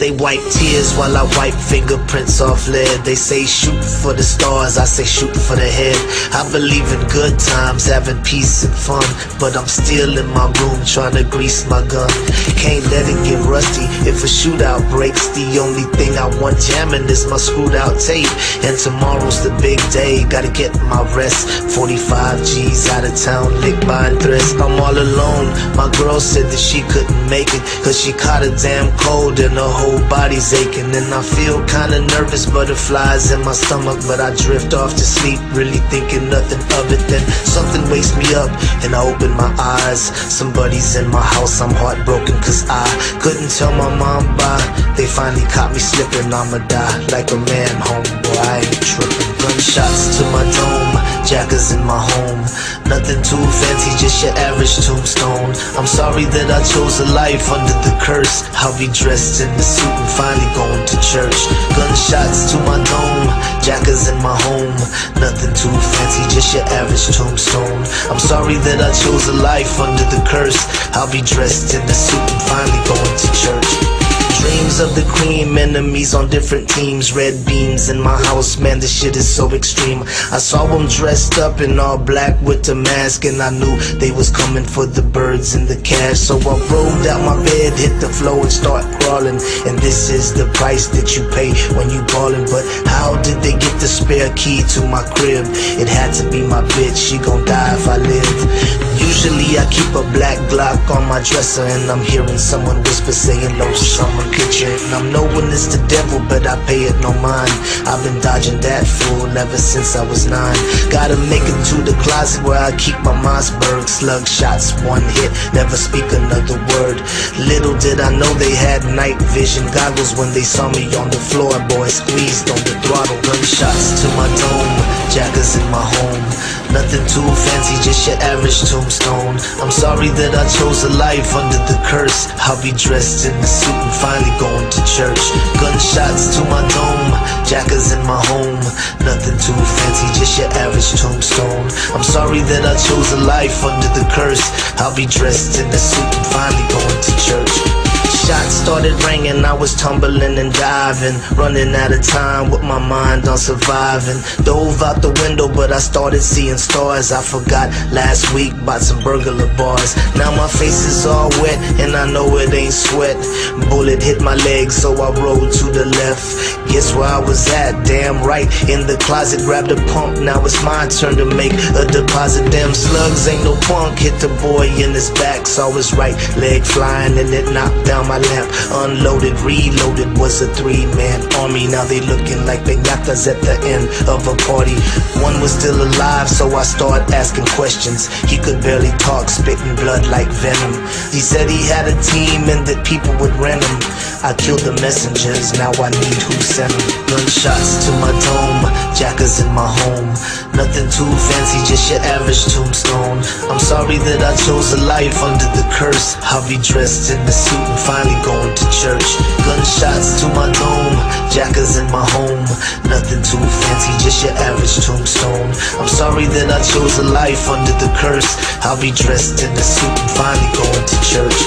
They wipe tears while I wipe fingerprints off lead. They say shoot for the stars, I say shoot for the head. I believe in good times, having peace and fun, but I'm still in my room trying to grease my gun. Can't let it get rusty if a shootout breaks. The only thing I want jamming is my screwed out tape. And tomorrow's the big day, gotta get my rest. 45 G's out of town, licked by threats. I'm all alone, my girl said that she couldn't make it, cause she caught a damn cold and her whole body's aching. And I feel kinda nervous, butterflies in my stomach, but I drift off to sleep, really thinking nothing of it. Then something wakes me up and I open my eyes. Somebody's in my house, I'm heartbroken cause I couldn't tell my mom bye. They finally caught me slipping, I'ma die like a man, homeboy, I ain't tripping. Gunshots to my dome, jackers in my home. Nothing too fancy, just your average tombstone. I'm sorry that I chose a life under the curse. I'll be dressed in the suit and finally going to church. Gunshots to my dome, jackers in my home. Nothing too fancy, just your average tombstone. I'm sorry that I chose a life under the curse. I'll be dressed in the suit and finally going to church. Dreams of the cream, enemies on different teams. Red beams in my house, man, this shit is so extreme. I saw them dressed up in all black with the mask, and I knew they was coming for the birds and the cash. So I rolled out my bed, hit the floor and start crawling. And this is the price that you pay when you ballin'. But how did they get the spare key to my crib? It had to be my bitch, she gon' die if I live. Usually I keep a black Glock on my dresser, and I'm hearing someone whisper saying low summer kitchen. And I'm knowing it's the devil, but I pay it no mind. I've been dodging that fool ever since I was 9. Gotta make it to the closet where I keep my Mossberg. Slug shots, one hit, never speak another word. Little did I know they had night vision goggles when they saw me on the floor. Boy, squeezed on the throttle. Gunshots to my dome, jackers in my home. Nothing too fancy, just your average tombstone. I'm sorry that I chose a life under the curse. I'll be dressed in the suit and finally going to church. Gunshots to my dome, jackers in my home. Nothing too fancy, just your average tombstone. I'm sorry that I chose a life under the curse. I'll be dressed in the suit and finally going to church. Shots started ringing, I was tumbling and diving, running out of time with my mind on surviving. Dove out the window, but I started seeing stars. I forgot last week about some burglar bars. Now my face is all wet and I know it ain't sweat. Bullet hit my leg, so I rolled to the left. Guess where I was at? Damn right, in the closet, grabbed a pump. Now it's my turn to make a deposit. Damn slugs ain't no punk. Hit the boy in his back, saw his right leg flying and it knocked down my lamp. Unloaded, reloaded, was a 3-man army. Now they looking like piñatas at the end of a party. One was still alive, so I started asking questions. He could barely talk, spitting blood like venom. He said he had a team and that people would rent him. I killed the messengers, now I need who sent them. Gunshots to my dome, jackers in my home. Nothing too fancy, just your average tombstone. I'm sorry that I chose a life under the curse. I'll be dressed in the suit and finally going to church. Gunshots to my dome, jackers in my home. Nothing too fancy, just your average tombstone. I'm sorry that I chose a life under the curse. I'll be dressed in the suit and finally going to church.